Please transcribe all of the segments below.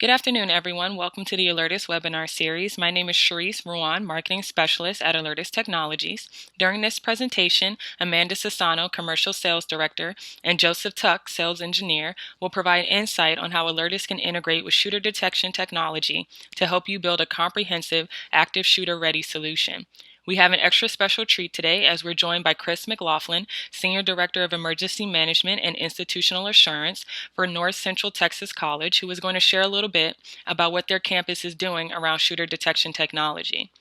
Good afternoon, everyone. Welcome to the Alertus webinar series. My name is Sharice Ruan, Marketing Specialist at Alertus Technologies. During this presentation, Amanda Sassano, Commercial Sales Director, and Joseph Tuck, Sales Engineer, will provide insight on how Alertus can integrate with shooter detection technology to help you build a comprehensive, active shooter-ready solution. We have an extra special treat today as we're joined by Chris McLaughlin, Senior Director of Emergency Management and Institutional Assurance for North Central Texas College, who is going to share a little bit about what their campus is doing around shooter detection technology.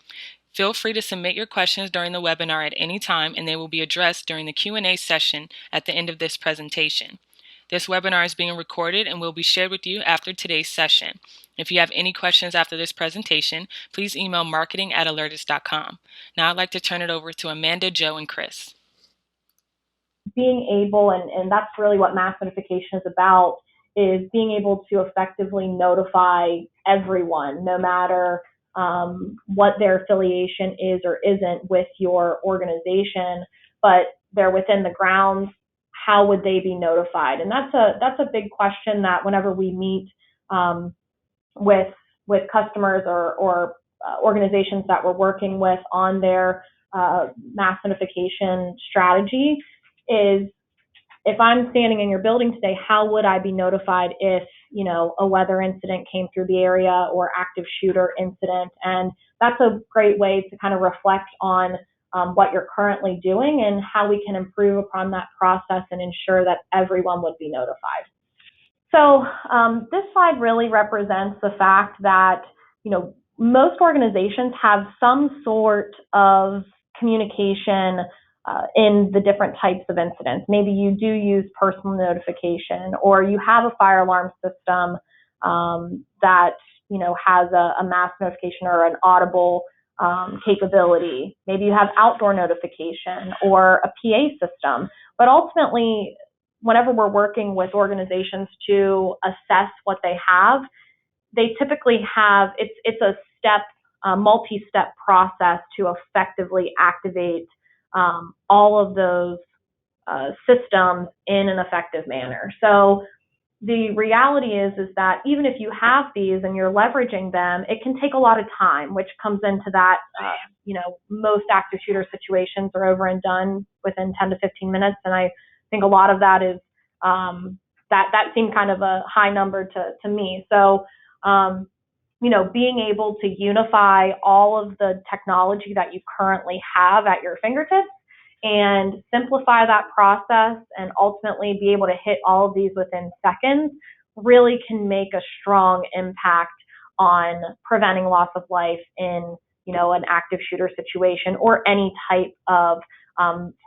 Feel free to submit your questions during the webinar at any time, and they will be addressed during the Q&A session at the end of this presentation. This webinar is being recorded and will be shared with you after today's session. If you have any questions after this presentation, please email marketing@alertus.com. Now I'd like to turn it over to Amanda, Joe, and Chris. Being able, and that's really what Massification is about, is being able to effectively notify everyone, no matter what their affiliation is or isn't with your organization, but they're within the grounds. How would they be notified? And that's a big question that whenever we meet with customers or organizations that we're working with on their Massification strategy, is if I'm standing in your building today, how would I be notified if, a weather incident came through the area or active shooter incident? And that's a great way to kind of reflect on what you're currently doing and how we can improve upon that process and ensure that everyone would be notified. So this slide really represents the fact that, most organizations have some sort of communication in the different types of incidents. Maybe you do use personal notification, or you have a fire alarm system that has a mass notification or an audible capability. Maybe you have outdoor notification or a PA system. But ultimately, whenever we're working with organizations to assess what they have, they typically have it's a multi-step process to effectively activate all of those systems in an effective manner. So the reality is that even if you have these and you're leveraging them, it can take a lot of time, which comes into that, most active shooter situations are over and done within 10 to 15 minutes. And I think a lot of that is, that seemed kind of a high number to me. So, being able to unify all of the technology that you currently have at your fingertips and simplify that process and ultimately be able to hit all of these within seconds really can make a strong impact on preventing loss of life in, an active shooter situation or any type of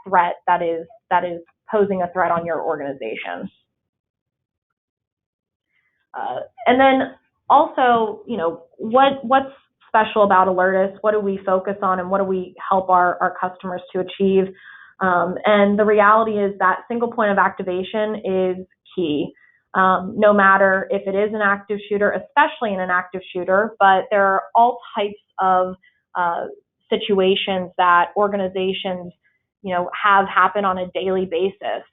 threat that is posing a threat on your organization. And then also, what's special about Alertus? What do we focus on, and what do we help our customers to achieve? And the reality is that single point of activation is key. No matter if it is an active shooter, especially in an active shooter, but there are all types of situations that organizations, have happen on a daily basis.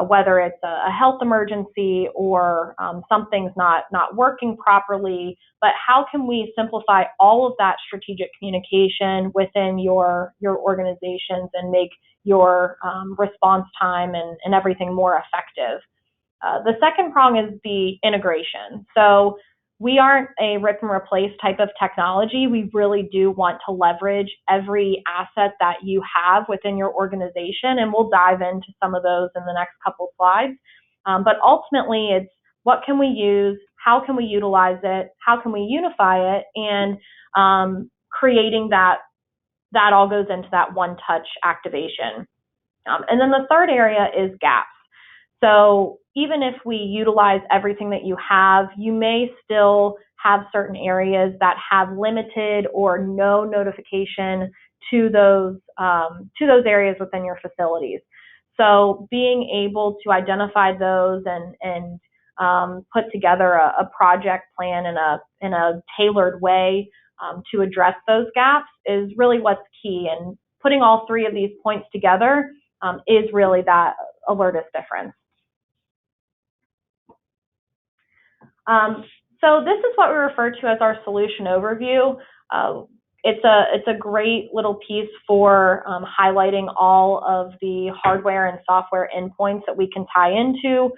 Whether it's a health emergency or something's not working properly, but how can we simplify all of that strategic communication within your organizations and make your response time and everything more effective? The second prong is the integration. So we aren't a rip and replace type of technology. We really do want to leverage every asset that you have within your organization, and we'll dive into some of those in the next couple slides. But ultimately, it's what can we use, how can we utilize it, how can we unify it, and creating that all goes into that one-touch activation. And then the third area is gaps. So even if we utilize everything that you have, you may still have certain areas that have limited or no notification to those areas within your facilities. So being able to identify those and put together a project plan in a tailored way to address those gaps is really what's key. And putting all three of these points together is really that Alertus difference. So this is what we refer to as our solution overview. It's a great little piece for highlighting all of the hardware and software endpoints that we can tie into.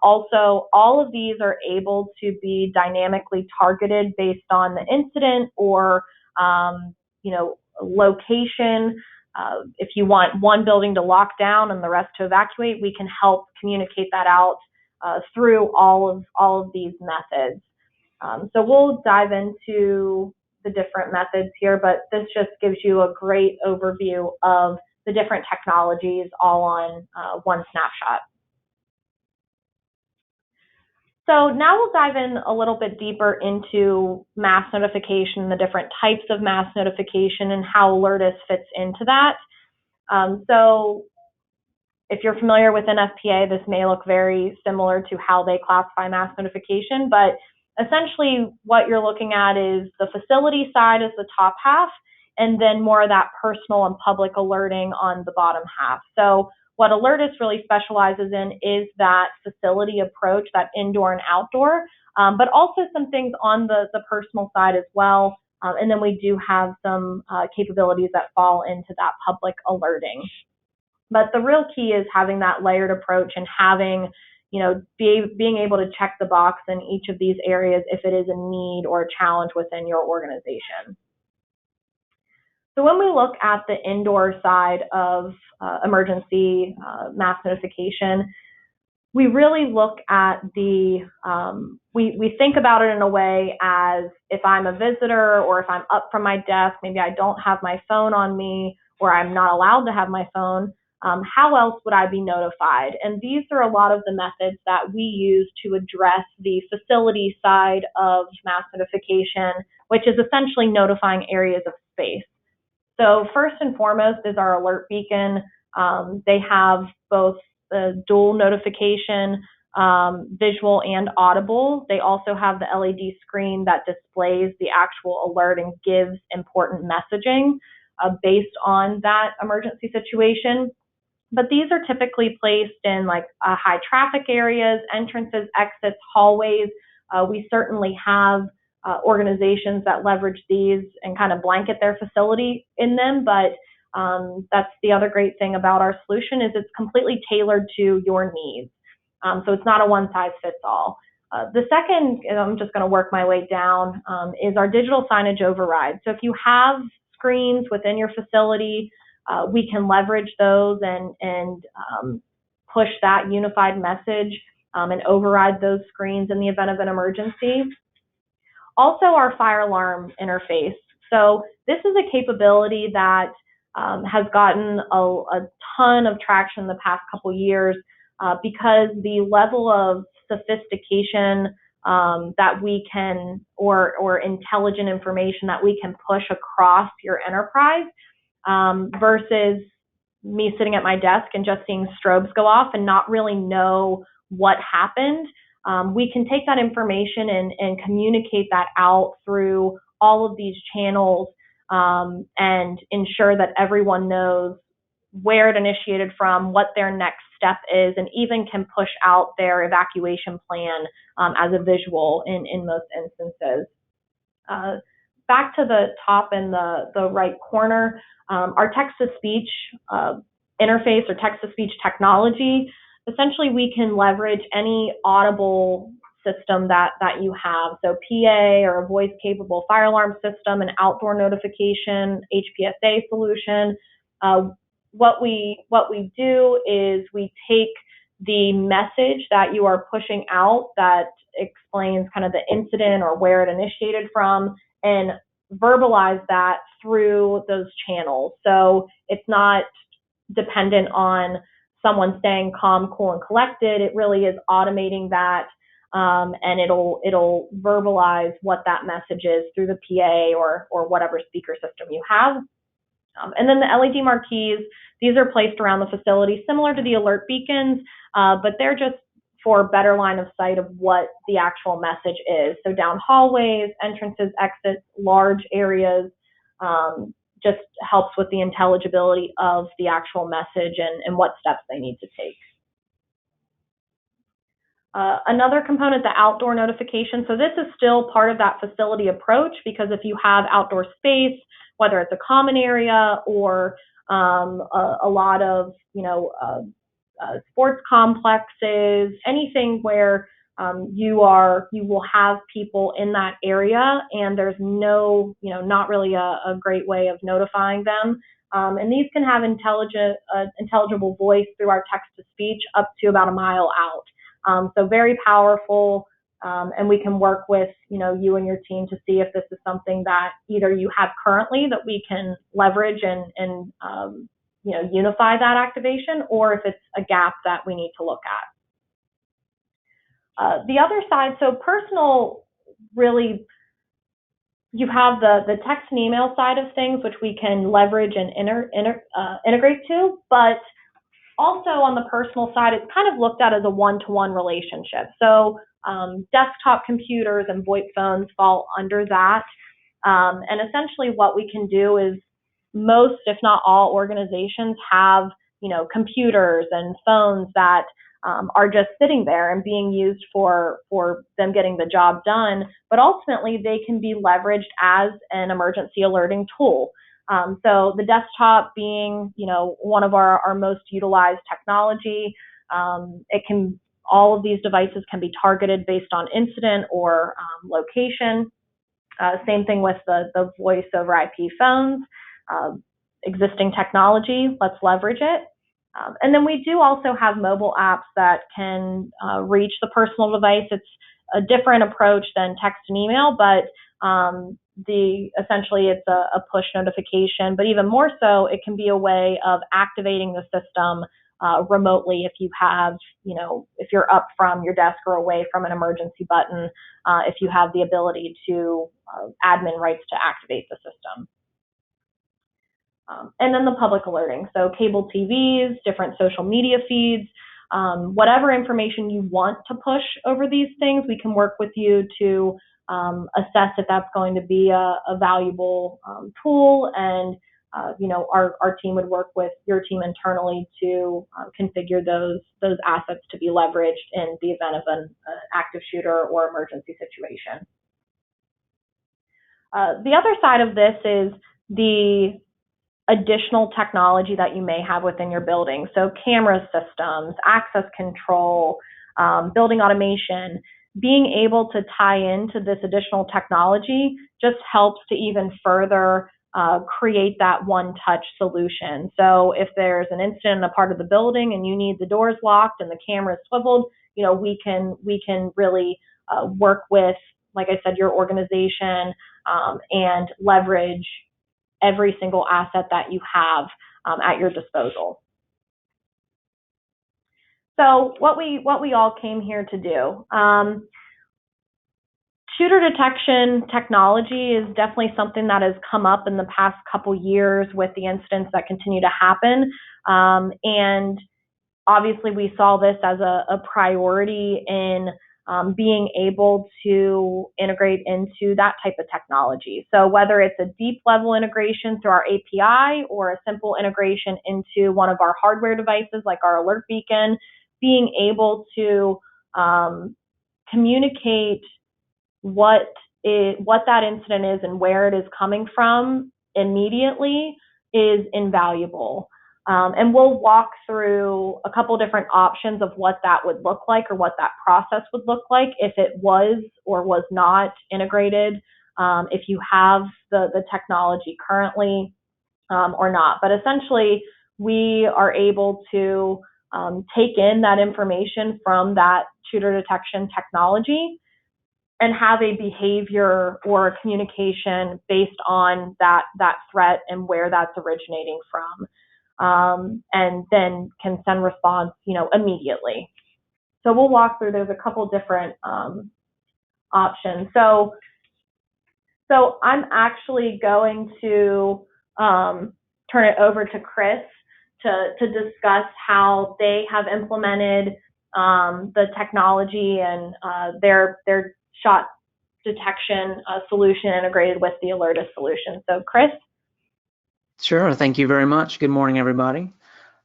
Also, all of these are able to be dynamically targeted based on the incident or location. If you want one building to lock down and the rest to evacuate, we can help communicate that out through all of these methods. So we'll dive into the different methods here, but this just gives you a great overview of the different technologies all on one snapshot. So now we'll dive in a little bit deeper into mass notification, the different types of mass notification, and how Alertus fits into that. So if you're familiar with NFPA, this may look very similar to how they classify mass notification, but essentially what you're looking at is the facility side is the top half, and then more of that personal and public alerting on the bottom half. So what Alertus really specializes in is that facility approach, that indoor and outdoor, but also some things on the personal side as well. And then we do have some capabilities that fall into that public alerting. But the real key is having that layered approach and having, being able to check the box in each of these areas if it is a need or a challenge within your organization. So when we look at the indoor side of emergency mass notification, we really look at we think about it in a way as if I'm a visitor or if I'm up from my desk, maybe I don't have my phone on me or I'm not allowed to have my phone, how else would I be notified? And these are a lot of the methods that we use to address the facility side of mass notification, which is essentially notifying areas of space. So first and foremost is our alert beacon. They have both the dual notification, visual and audible. They also have the LED screen that displays the actual alert and gives important messaging based on that emergency situation. But these are typically placed in like high traffic areas, entrances, exits, hallways. We certainly have organizations that leverage these and kind of blanket their facility in them, but that's the other great thing about our solution is it's completely tailored to your needs. So it's not a one-size-fits-all. The second, and I'm just going to work my way down, is our digital signage override. So if you have screens within your facility, we can leverage those and push that unified message and override those screens in the event of an emergency. Also, our fire alarm interface. So this is a capability that has gotten a ton of traction in the past couple years because the level of sophistication that we can, or intelligent information that we can push across your enterprise versus me sitting at my desk and just seeing strobes go off and not really know what happened. We can take that information and communicate that out through all of these channels and ensure that everyone knows where it initiated from, what their next step is, and even can push out their evacuation plan as a visual in most instances. Back to the top in the right corner, our text-to-speech interface or text-to-speech technology. Essentially, we can leverage any audible system that you have. So PA or a voice-capable fire alarm system, an outdoor notification, HPSA solution. What we do is we take the message that you are pushing out that explains kind of the incident or where it initiated from and verbalize that through those channels. So it's not dependent on someone staying calm, cool, and collected. It really is automating that, and it'll verbalize what that message is through the PA or whatever speaker system you have. And then the LED marquees, these are placed around the facility, similar to the alert beacons, but they're just for better line of sight of what the actual message is. So down hallways, entrances, exits, large areas, just helps with the intelligibility of the actual message and what steps they need to take. Another component, the outdoor notification. So this is still part of that facility approach, because if you have outdoor space, whether it's a common area or a lot of, sports complexes, anything where you will have people in that area, and there's no, not really a great way of notifying them. And these can have intelligible voice through our text to speech up to about a mile out. So very powerful, and we can work with, you and your team to see if this is something that either you have currently that we can leverage and unify that activation, or if it's a gap that we need to look at. The other side, so personal, really, you have the text and email side of things, which we can leverage and integrate to, but also on the personal side, it's kind of looked at as a one-to-one relationship. So desktop computers and VoIP phones fall under that. And essentially what we can do is most, if not all, organizations have, computers and phones that are just sitting there and being used for them getting the job done. But ultimately, they can be leveraged as an emergency alerting tool. So the desktop being, one of our most utilized technology, all of these devices can be targeted based on incident or location. Same thing with the voice over IP phones. Existing technology, let's leverage it. And then we do also have mobile apps that can reach the personal device. It's a different approach than text and email, but essentially it's a push notification, but even more so, it can be a way of activating the system remotely if you have, if you're up from your desk or away from an emergency button, if you have the ability to admin rights to activate the system. And then the public alerting, so cable TVs, different social media feeds, whatever information you want to push over these things, we can work with you to assess if that's going to be a valuable tool, and our team would work with your team internally to configure those assets to be leveraged in the event of an active shooter or emergency situation. The other side of this is the additional technology that you may have within your building. So camera systems, access control, building automation. Being able to tie into this additional technology just helps to even further create that one-touch solution. So if there's an incident in a part of the building and you need the doors locked and the camera swiveled, we can really work with, like I said, your organization and leverage every single asset that you have at your disposal. So what we all came here to do. Shooter detection technology is definitely something that has come up in the past couple years with the incidents that continue to happen. And obviously we saw this as a priority in being able to integrate into that type of technology. So whether it's a deep level integration through our API or a simple integration into one of our hardware devices like our alert beacon, being able to communicate what that incident is and where it is coming from immediately is invaluable. And we'll walk through a couple different options of what that would look like, or what that process would look like if it was or was not integrated, if you have the technology currently or not. But essentially, we are able to take in that information from that shooter detection technology and have a behavior or a communication based on that threat and where that's originating from. And then can send response, immediately. So we'll walk through. There's a couple different options. So I'm actually going to turn it over to Chris to discuss how they have implemented the technology and their shot detection solution integrated with the Alertus solution. So Chris? Sure. Thank you very much. Good morning, everybody.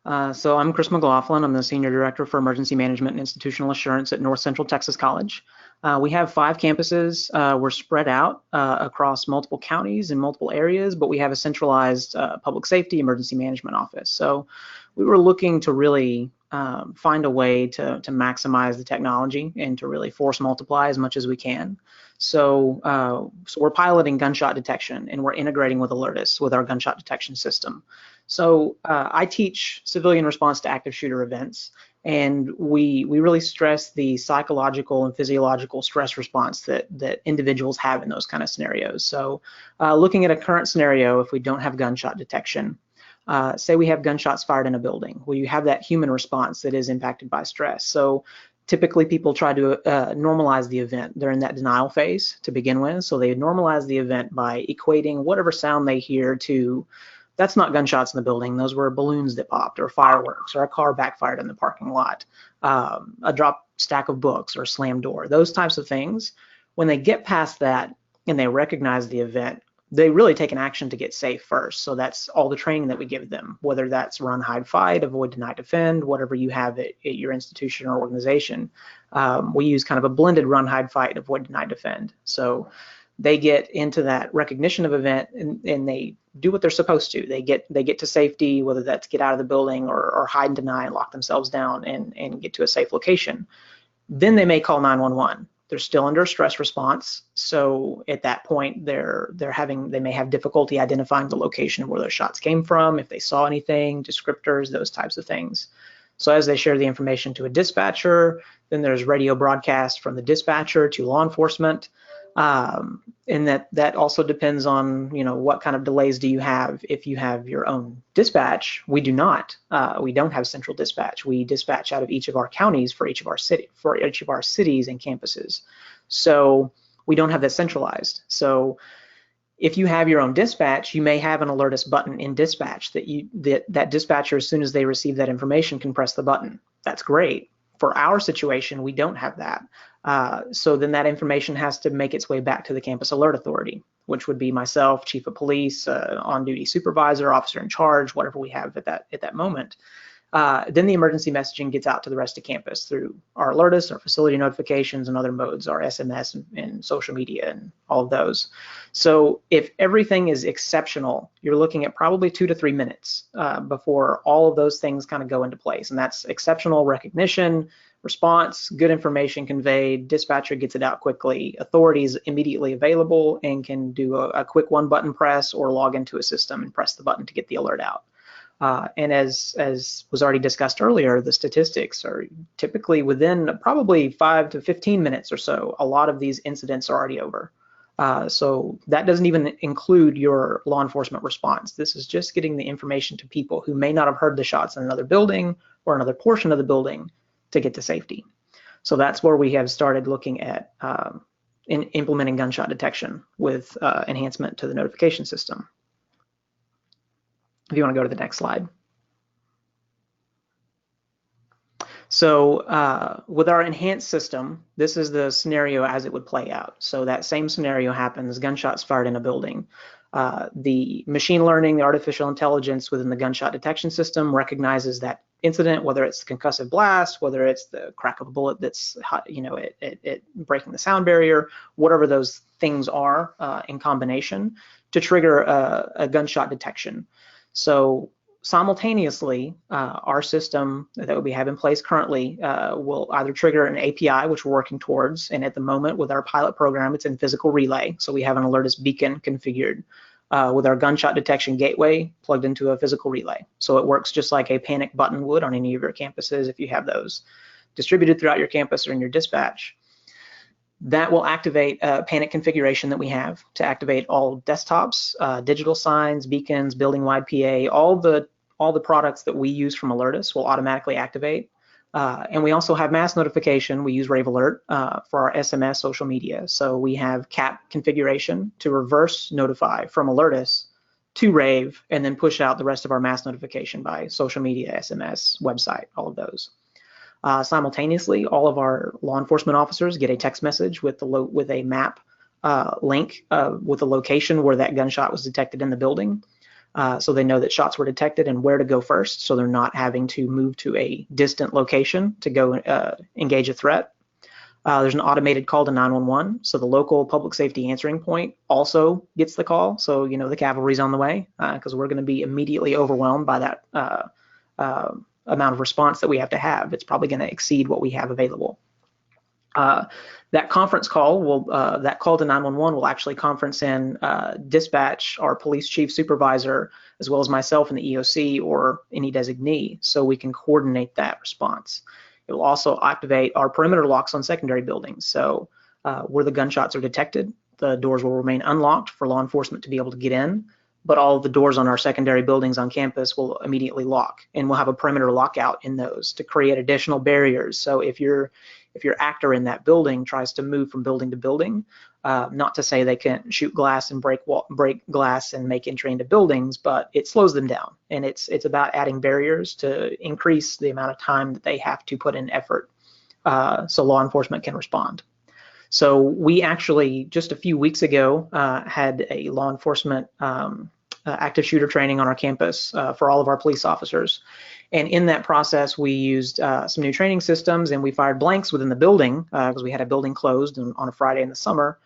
So I'm Chris McLaughlin. I'm the Senior Director for Emergency Management and Institutional Assurance at North Central Texas College. We have 5 campuses. We're spread out across multiple counties and multiple areas, but we have a centralized public safety emergency management office. So we were looking to really find a way to maximize the technology and to really force multiply as much as we can. So we're piloting gunshot detection, and we're integrating with Alertus with our gunshot detection system. So I teach civilian response to active shooter events, and we really stress the psychological and physiological stress response that individuals have in those kind of scenarios. So looking at a current scenario, if we don't have gunshot detection, say we have gunshots fired in a building, well, you have that human response that is impacted by stress. So typically people try to normalize the event. They're in that denial phase to begin with. So they normalize the event by equating whatever sound they hear to, that's not gunshots in the building. Those were balloons that popped, or fireworks, or a car backfired in the parking lot, a drop stack of books, or a slammed door, those types of things. When they get past that and they recognize the event, they really take an action to get safe first. So that's all the training that we give them, whether that's run, hide, fight, avoid, deny, defend, whatever you have at your institution or organization. We use kind of a blended run, hide, fight, avoid, deny, defend. So they get into that recognition of event, and they do what they're supposed to. They get to safety, whether that's get out of the building or hide and deny and lock themselves down and get to a safe location. Then they may call 911. They're still under a stress response. So at that point, they may have difficulty identifying the location of where those shots came from, if they saw anything, descriptors, those types of things. So as they share the information to a dispatcher, then there's radio broadcast from the dispatcher to law enforcement. And that also depends on, what kind of delays do you have. If you have your own dispatch, we do not. We don't have central dispatch. We dispatch out of each of our counties for each of our cities and campuses. So we don't have that centralized. So if you have your own dispatch, you may have an Alertus button in dispatch that dispatcher, as soon as they receive that information, can press the button. That's great. For our situation, we don't have that. So then that information has to make its way back to the campus alert authority, which would be myself, chief of police, on-duty supervisor, officer in charge, whatever we have at that moment. Then the emergency messaging gets out to the rest of campus through our Alertus, our facility notifications, and other modes, our SMS and social media and all of those. So if everything is exceptional, you're looking at probably 2 to 3 minutes before all of those things kind of go into place. And that's exceptional recognition, response, good information conveyed, dispatcher gets it out quickly, authorities immediately available and can do a quick 1-button press or log into a system and press the button to get the alert out. And as was already discussed earlier, the statistics are typically within probably 5 to 15 minutes or so. A lot of these incidents are already over. So that doesn't even include your law enforcement response. This is just getting the information to people who may not have heard the shots in another building or another portion of the building to get to safety. So that's where we have started looking at implementing gunshot detection with enhancement to the notification system. If you want to go to the next slide. So with our enhanced system, this is the scenario as it would play out. So that same scenario happens, gunshots fired in a building. The machine learning, the artificial intelligence within the gunshot detection system recognizes that incident, whether it's the concussive blast, whether it's the crack of a bullet that's, it breaking the sound barrier, whatever those things are in combination to trigger a gunshot detection. So simultaneously, our system that we have in place currently will either trigger an API, which we're working towards, and at the moment with our pilot program, it's in physical relay. So we have an Alertus beacon configured with our gunshot detection gateway plugged into a physical relay. So it works just like a panic button would on any of your campuses if you have those distributed throughout your campus or in your dispatch. That will activate a panic configuration that we have to activate all desktops, digital signs, beacons, building-wide PA, all the products that we use from Alertus will automatically activate. And we also have mass notification. We use Rave Alert for our SMS social media. So we have CAP configuration to reverse notify from Alertus to Rave and then push out the rest of our mass notification by social media, SMS, website, all of those. Simultaneously, all of our law enforcement officers get a text message with a map link with a location where that gunshot was detected in the building. so they know that shots were detected and where to go first, so they're not having to move to a distant location to go engage a threat. There's an automated call to 911, so the local public safety answering point also gets the call. So, the cavalry's on the way, because we're going to be immediately overwhelmed by that amount of response that we have to have. It's probably going to exceed what we have available. That conference call that call to 911 will actually conference in dispatch, our police chief supervisor, as well as myself and the EOC or any designee, so we can coordinate that response. It will also activate our perimeter locks on secondary buildings. So where the gunshots are detected, the doors will remain unlocked for law enforcement to be able to get in, but all of the doors on our secondary buildings on campus will immediately lock, and we'll have a perimeter lockout in those to create additional barriers. So if your actor in that building tries to move from building to building, not to say they can't shoot glass and break glass and make entry into buildings, but it slows them down. And it's about adding barriers to increase the amount of time that they have to put in effort so law enforcement can respond. So we actually, just a few weeks ago, had a law enforcement active shooter training on our campus for all of our police officers. And in that process, we used some new training systems, and we fired blanks within the building because we had a building closed on a Friday in the summer.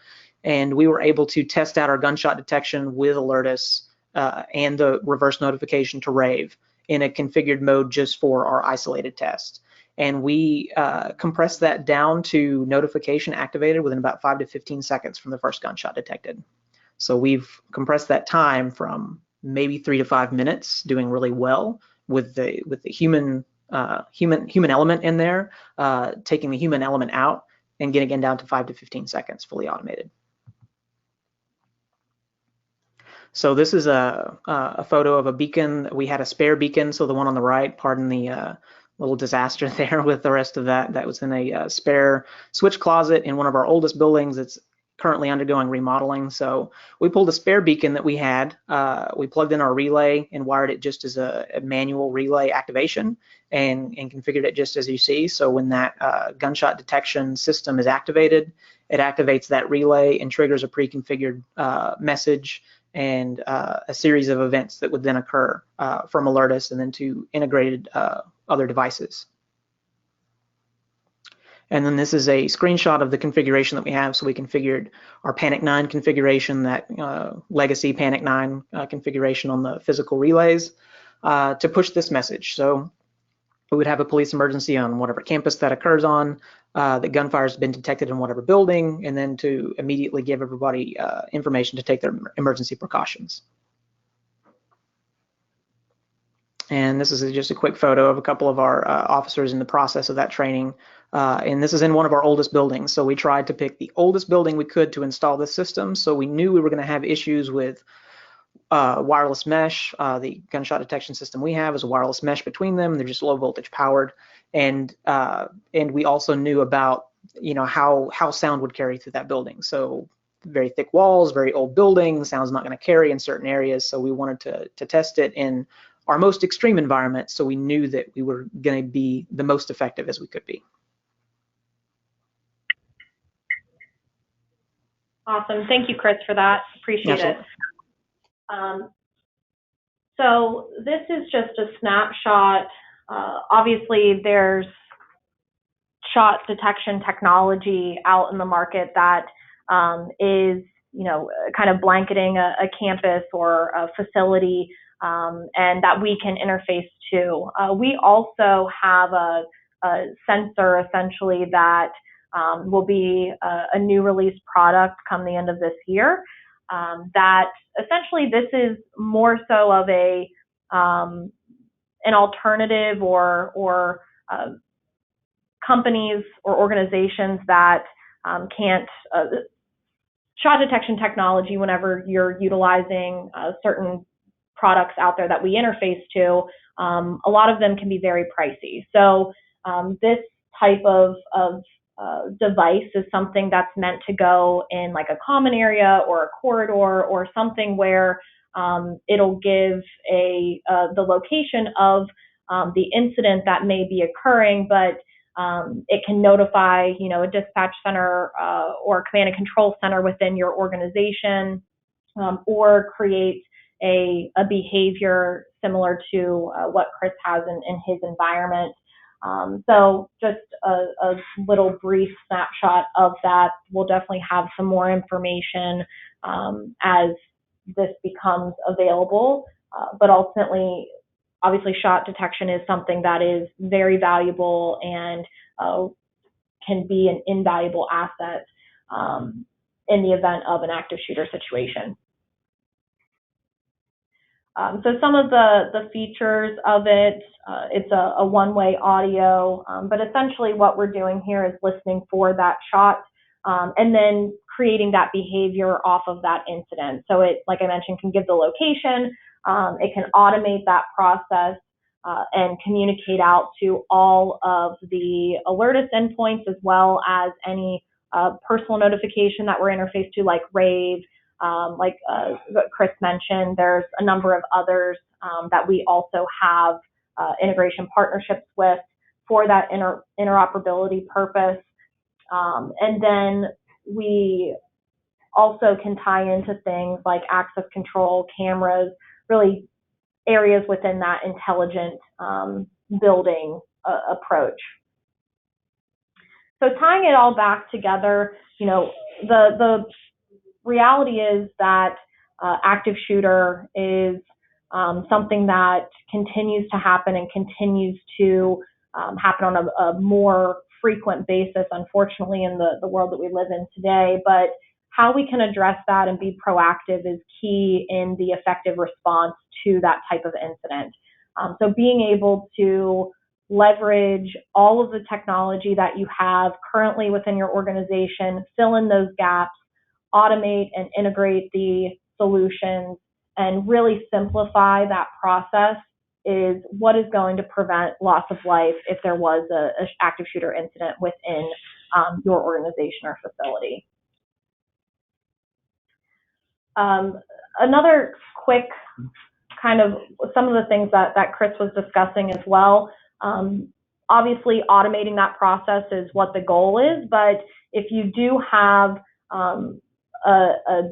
And we were able to test out our gunshot detection with Alertus and the reverse notification to rave in a configured mode just for our isolated test. And we compressed that down to notification activated within about 5 to 15 seconds from the first gunshot detected. So we've compressed that time from maybe 3 to 5 minutes, doing really well with the human element in there, taking the human element out and getting it down to 5 to 15 seconds, fully automated. So this is a photo of a beacon. We had a spare beacon, so the one on the right, pardon the little disaster there with the rest of that. That was in a spare switch closet in one of our oldest buildings. It's currently undergoing remodeling. So we pulled a spare beacon that we had. We plugged in our relay and wired it just as a manual relay activation and configured it just as you see. So when that gunshot detection system is activated, it activates that relay and triggers a pre-configured message and a series of events that would then occur from Alertus and then to integrated other devices. And then this is a screenshot of the configuration that we have. So we configured our Panic 9 configuration, that legacy Panic 9 configuration on the physical relays to push this message. So we would have a police emergency on whatever campus that occurs on, that gunfire has been detected in whatever building, and then to immediately give everybody information to take their emergency precautions. And this is just a quick photo of a couple of our officers in the process of that training. And this is in one of our oldest buildings. So we tried to pick the oldest building we could to install this system. So we knew we were going to have issues with wireless mesh. The gunshot detection system we have is a wireless mesh between them. They're just low voltage powered. And we also knew about how sound would carry through that building. So very thick walls, very old building, sound's not going to carry in certain areas. So we wanted to test it in our most extreme environment, so we knew that we were going to be the most effective as we could be. Awesome. Thank you, Chris, for that. Appreciate it. So this is just a snapshot. Obviously, there's shot detection technology out in the market that is, kind of blanketing a campus or a facility, and that we can interface to. We also have a sensor essentially that will be a new release product come the end of this year. That essentially this is more so of an alternative or companies or organizations that can't shot detection technology whenever you're utilizing certain products out there that we interface to. A lot of them can be very pricey. So this type of device is something that's meant to go in like a common area or a corridor or something where it'll give the location of the incident that may be occurring, but it can notify, a dispatch center or a command and control center within your organization, or create, a behavior similar to what Chris has in his environment. So just a little brief snapshot of that. We'll definitely have some more information as this becomes available, but ultimately, obviously, shot detection is something that is very valuable and can be an invaluable asset in the event of an active shooter situation. So some of the features of it, it's a one-way audio, but essentially what we're doing here is listening for that shot and then creating that behavior off of that incident. So it, like I mentioned, can give the location, it can automate that process and communicate out to all of the Alertus endpoints as well as any personal notification that we're interfaced to, like Rave, like Chris mentioned. There's a number of others that we also have integration partnerships with for that interoperability purpose. And then we also can tie into things like access control, cameras, really areas within that intelligent building approach. So tying it all back together, you know, the reality is that active shooter is something that continues to happen and continues to happen on a more frequent basis, unfortunately, in the world that we live in today. But how we can address that and be proactive is key in the effective response to that type of incident. So being able to leverage all of the technology that you have currently within your organization, fill in those gaps, automate and integrate the solutions, and really simplify that process is what is going to prevent loss of life if there was an active shooter incident within your organization or facility. Another quick kind of some of the things that Chris was discussing as well. Obviously, automating that process is what the goal is, but if you do have a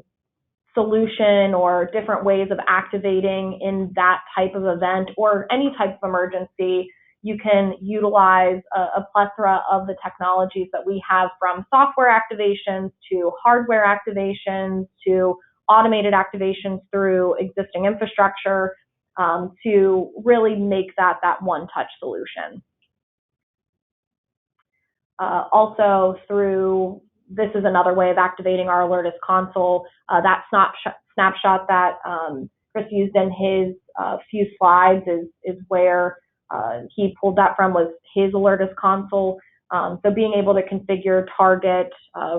solution or different ways of activating in that type of event or any type of emergency, you can utilize a plethora of the technologies that we have, from software activations to hardware activations to automated activations through existing infrastructure to really make that one-touch solution. Also through, this is another way of activating our Alertus console. That snapshot that Chris used in his few slides is where he pulled that from, was his Alertus console. So being able to configure target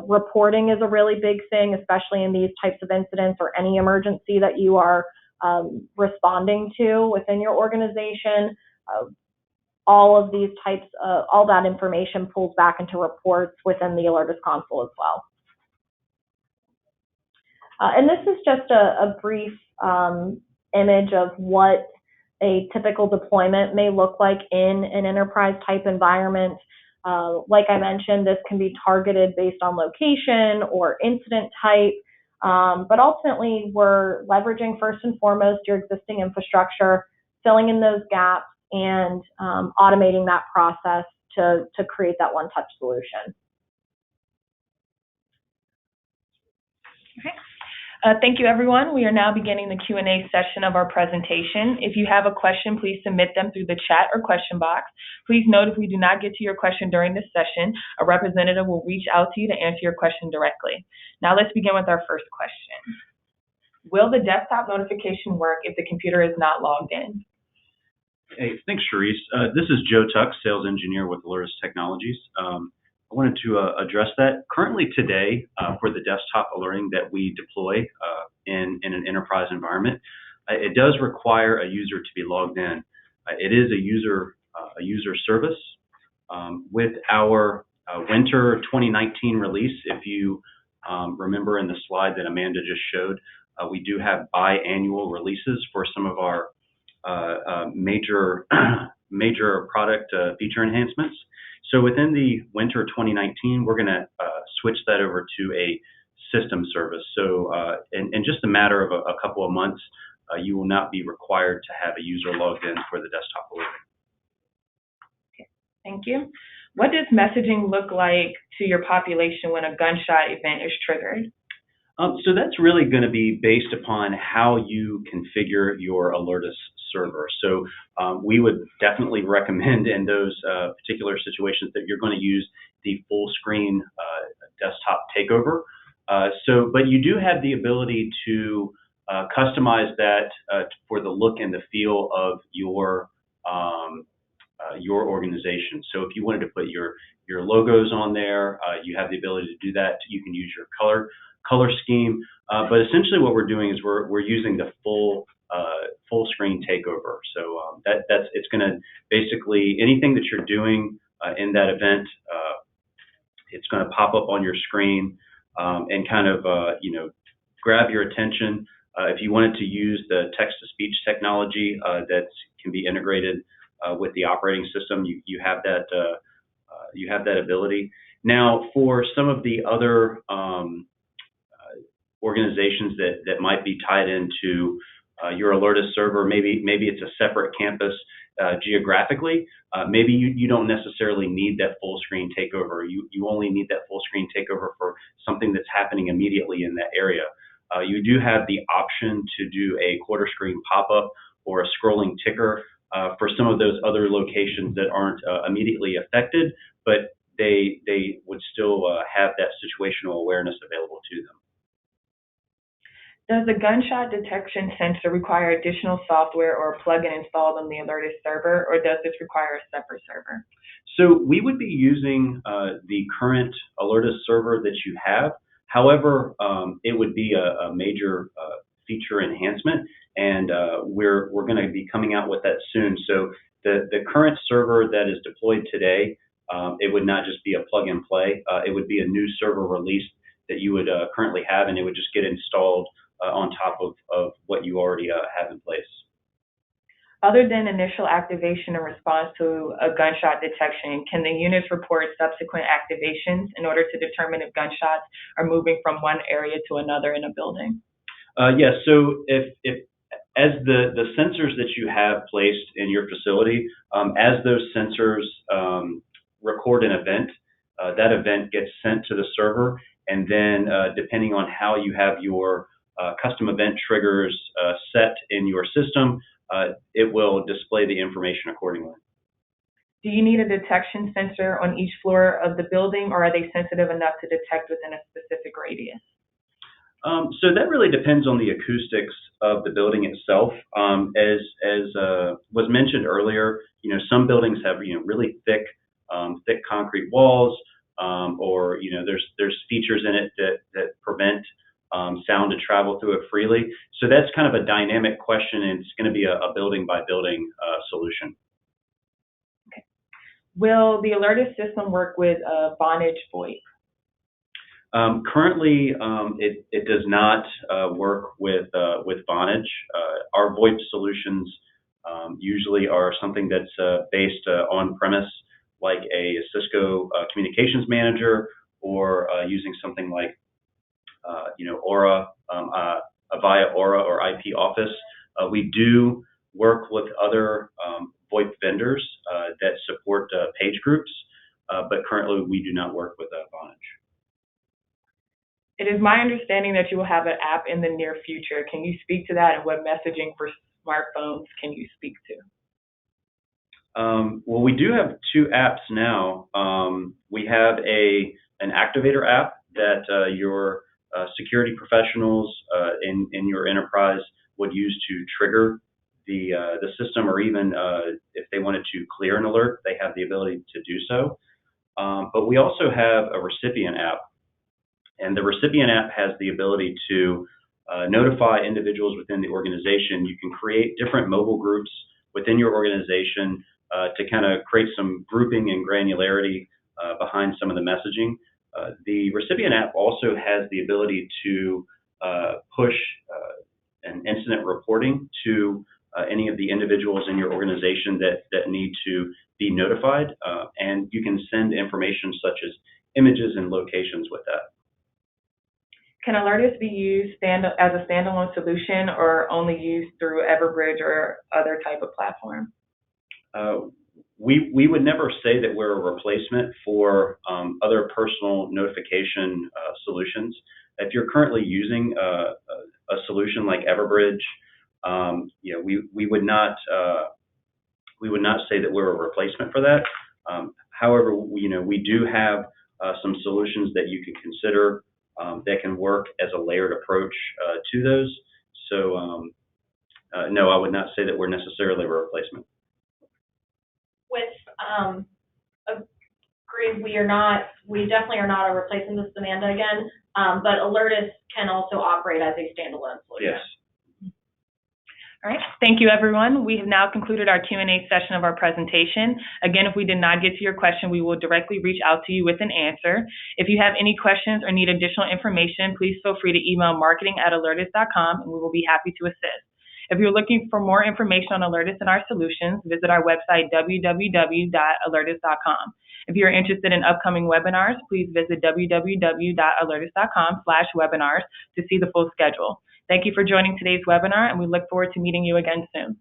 reporting is a really big thing, especially in these types of incidents or any emergency that you are responding to within your organization. All of these types, all that information pulls back into reports within the Alertus console as well. And this is just a brief image of what a typical deployment may look like in an enterprise type environment. Like I mentioned, this can be targeted based on location or incident type, but ultimately we're leveraging first and foremost your existing infrastructure, filling in those gaps, and automating that process to create that one-touch solution. Okay. Thank you, everyone. We are now beginning the Q&A session of our presentation. If you have a question, please submit them through the chat or question box. Please note, if we do not get to your question during this session, a representative will reach out to you to answer your question directly. Now let's begin with our first question. Will the desktop notification work if the computer is not logged in? Hey, thanks, Charisse. This is Joe Tuck, sales engineer with Alertus Technologies. I wanted to address that. Currently today, for the desktop alerting that we deploy in an enterprise environment, it does require a user to be logged in. It is a user service. With our winter 2019 release, if you remember in the slide that Amanda just showed, we do have biannual releases for some of our major product feature enhancements. So within the winter 2019, we're going to switch that over to a system service. So in just a matter of a couple of months, you will not be required to have a user logged in for the desktop alerting. Thank you. What does messaging look like to your population when a gunshot event is triggered? So that's really going to be based upon how you configure your Alertus server. So we would definitely recommend in those particular situations that you're going to use the full screen desktop takeover. But you do have the ability to customize that for the look and the feel of your organization. So if you wanted to put your logos on there, you have the ability to do that. You can use your color scheme, but essentially what we're doing is we're using the full screen takeover. So it's going to basically anything that you're doing in that event, it's going to pop up on your screen and kind of grab your attention. If you wanted to use the text-to-speech technology that can be integrated with the operating system, you have that ability. Now, for some of the other organizations that might be tied into your Alertus server, maybe it's a separate campus geographically. Maybe you don't necessarily need that full screen takeover. You only need that full screen takeover for something that's happening immediately in that area. You do have the option to do a quarter screen pop-up or a scrolling ticker for some of those other locations that aren't immediately affected, but they would still have that situational awareness available to them. Does the gunshot detection sensor require additional software or a plugin installed on the Alertus server, or does this require a separate server? So we would be using the current Alertus server that you have. However, it would be a major feature enhancement, and we're going to be coming out with that soon. So the current server that is deployed today, it would not just be a plug and play. It would be a new server release that you would currently have, and it would just get installed on top of what you already have in place. Other than initial activation in response to a gunshot detection, can the units report subsequent activations in order to determine if gunshots are moving from one area to another in a building? Yes. So if as the sensors that you have placed in your facility, as those sensors record an event, that event gets sent to the server, and then depending on how you have your custom event triggers set in your system, it will display the information accordingly. Do you need a detection sensor on each floor of the building, or are they sensitive enough to detect within a specific radius? So that really depends on the acoustics of the building itself. As was mentioned earlier, some buildings have really thick concrete walls, or there's features in it that prevent sound to travel through it freely. So that's kind of a dynamic question, and it's going to be a building by building solution. Okay. Will the Alertus system work with Vonage VoIP? Currently, it does not work with Vonage. Our VoIP solutions usually are something that's based on-premise, like a Cisco Communications Manager, or using something like Aura, via Aura or IP Office. We do work with other VoIP vendors that support page groups, but currently we do not work with Vonage. It is my understanding that you will have an app in the near future. Can you speak to that, and what messaging for smartphones can you speak to? Well, we do have two apps now. We have an activator app that your security professionals in your enterprise would use to trigger the system, or even if they wanted to clear an alert, they have the ability to do so. But we also have a recipient app. And the recipient app has the ability to notify individuals within the organization. You can create different mobile groups within your organization to kind of create some grouping and granularity behind some of the messaging. The recipient app also has the ability to push an incident reporting to any of the individuals in your organization that need to be notified. And you can send information such as images and locations with that. Can Alertus be used as a standalone solution or only used through Everbridge or other type of platform? We would never say that we're a replacement for other personal notification solutions. If you're currently using a solution like Everbridge, we would not say that we're a replacement for that. However, we do have some solutions that you can consider that can work as a layered approach to those. So no, I would not say that we're necessarily a replacement. Agreed, we definitely are not a replacement. This is Amanda again, but Alertus can also operate as a standalone solution. Yes. All right, thank you everyone. We have now concluded our Q&A session of our presentation. Again, if we did not get to your question, we will directly reach out to you with an answer. If you have any questions or need additional information, please feel free to email marketing@alertus.com and we will be happy to assist. If you're looking for more information on Alertus and our solutions, visit our website, www.alertus.com. If you're interested in upcoming webinars, please visit www.alertus.com/webinars to see the full schedule. Thank you for joining today's webinar, and we look forward to meeting you again soon.